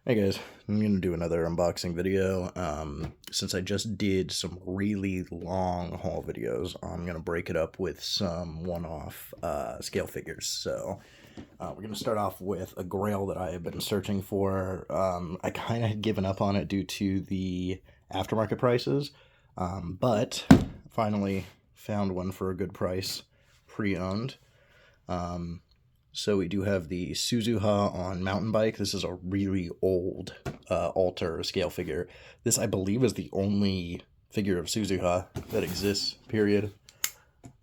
Hey guys, I'm going to do another unboxing video. Since I just did some really long haul videos, I'm going to break it up with some one-off scale figures. So we're going to start off with a Grail that I have been searching for. I kind of had given up on it due to the aftermarket prices, but finally found one for a good price, pre-owned. So we do have the Suzuha on mountain bike. This is a really old altar scale figure. This, I believe, is the only figure of Suzuha that exists, period.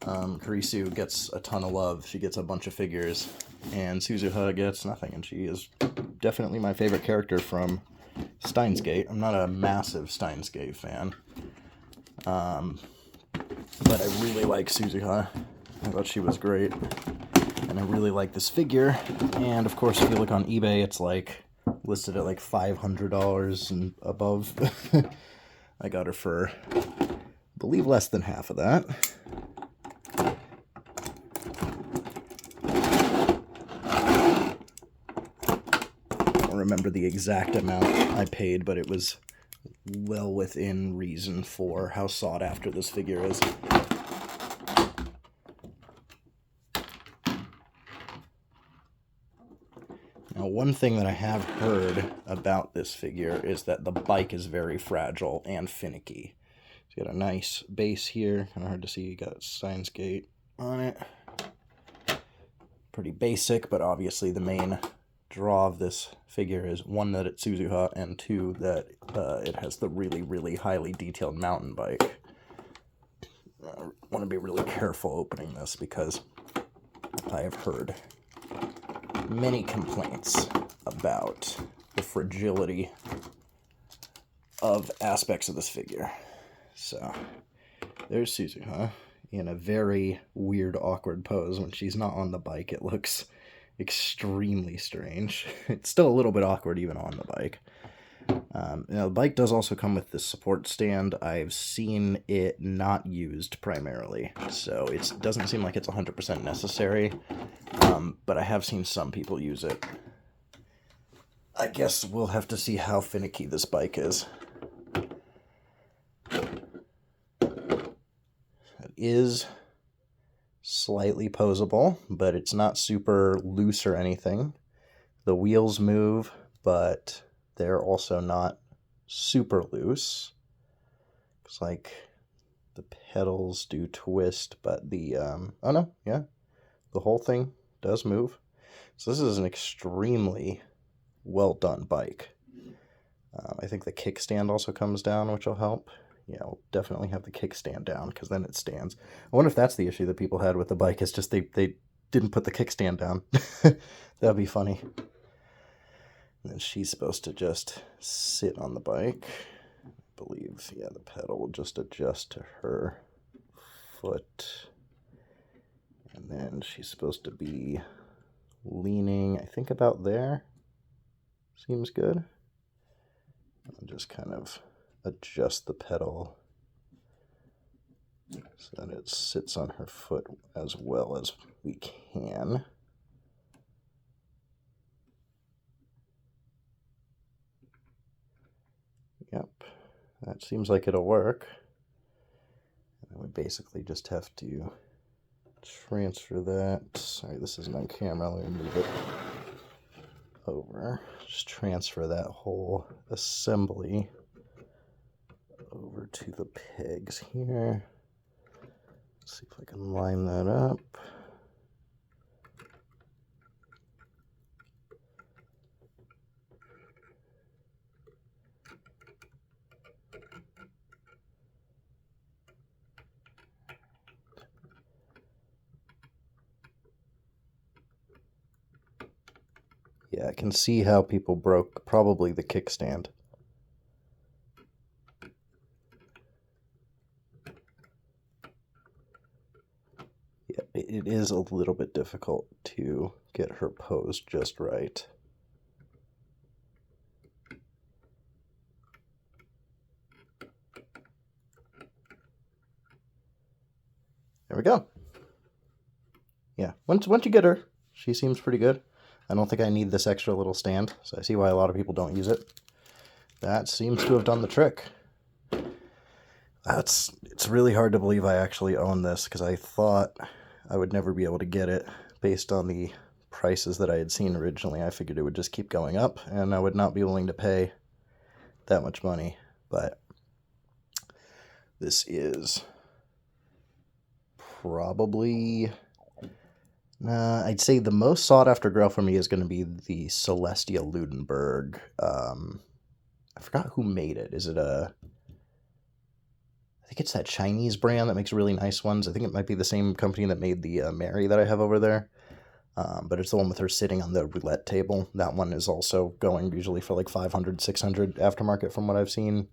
Kurisu gets a ton of love. She gets a bunch of figures, and Suzuha gets nothing, and she is definitely my favorite character from Steins Gate. I'm not a massive Steins Gate fan, but I really like Suzuha. I thought she was great. And I really like this figure, and of course if you look on eBay it's like listed at like $500 and above. I got her for, I believe, less than half of that. I don't remember the exact amount I paid, but it was well within reason for how sought after this figure is. Now, one thing that I have heard about this figure is that the bike is very fragile and finicky. So you got a nice base here, kind of hard to see, you got Steins Gate on it. Pretty basic, but obviously the main draw of this figure is, one, that it's Suzuha, and two, that it has the really, really highly detailed mountain bike. I want to be really careful opening this because I have heard many complaints about the fragility of aspects of this figure. So there's Suzuha in a very weird, awkward pose. When she's not on the bike, it looks extremely strange. It's still a little bit awkward even on the bike. Now, the bike does also come with this support stand. I've seen it not used primarily, so it doesn't seem like it's 100% necessary, but I have seen some people use it. I guess we'll have to see how finicky this bike is. It is slightly posable, but it's not super loose or anything. The wheels move, but they're also not super loose. Looks like the pedals do twist, but the, oh no, yeah, the whole thing does move. So this is an extremely well done bike. I think the kickstand also comes down, which will help. Yeah, we'll definitely have the kickstand down, because then it stands. I wonder if that's the issue that people had with the bike, is just they didn't put the kickstand down. That'd be funny. And then she's supposed to just sit on the bike. I believe, yeah, the pedal will just adjust to her foot. And then she's supposed to be leaning, I think, about there. Seems good. I'll just kind of adjust the pedal so that it sits on her foot as well as we can. Yep, that seems like it'll work. And we basically just have to transfer that. Sorry, this isn't on camera. Let me move it over. Just transfer that whole assembly over to the pegs here. Let's see if I can line that up. Yeah, I can see how people broke probably the kickstand. Yeah, it is a little bit difficult to get her posed just right. There we go. Yeah, once you get her, she seems pretty good. I don't think I need this extra little stand, so I see why a lot of people don't use it. That seems to have done the trick. It's really hard to believe I actually own this, because I thought I would never be able to get it based on the prices that I had seen originally. I figured it would just keep going up, and I would not be willing to pay that much money. But this is probably... I'd say the most sought after Grail for me is going to be the Celestia Ludenberg. I forgot who made it. Is it I think it's that Chinese brand that makes really nice ones. I think it might be the same company that made the Mary that I have over there. But it's the one with her sitting on the roulette table. That one is also going usually for like 500, 600 aftermarket from what I've seen.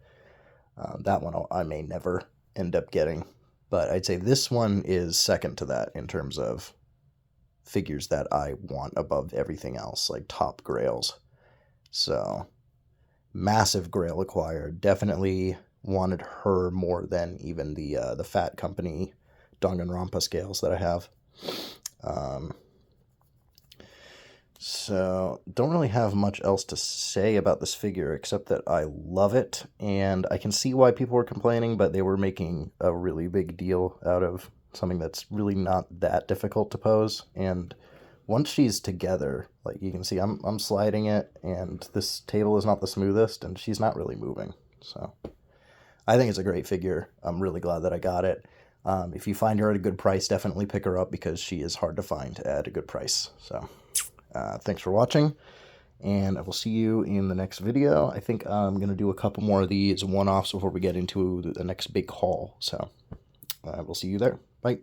That one I may never end up getting. But I'd say this one is second to that in terms of figures that I want above everything else, like top Grails. So, massive Grail acquired. Definitely wanted her more than even the Fat Company Danganronpa scales that I have. So, don't really have much else to say about this figure except that I love it, and I can see why people were complaining, but they were making a really big deal out of something that's really not that difficult to pose. And once she's together, like you can see, I'm sliding it, and this table is not the smoothest, and she's not really moving. So I think it's a great figure. I'm really glad that I got it. If you find her at a good price, definitely pick her up, because she is hard to find at a good price. So thanks for watching, and I will see you in the next video. I think I'm going to do a couple more of these one-offs before we get into the next big haul. So we'll see you there. Bye.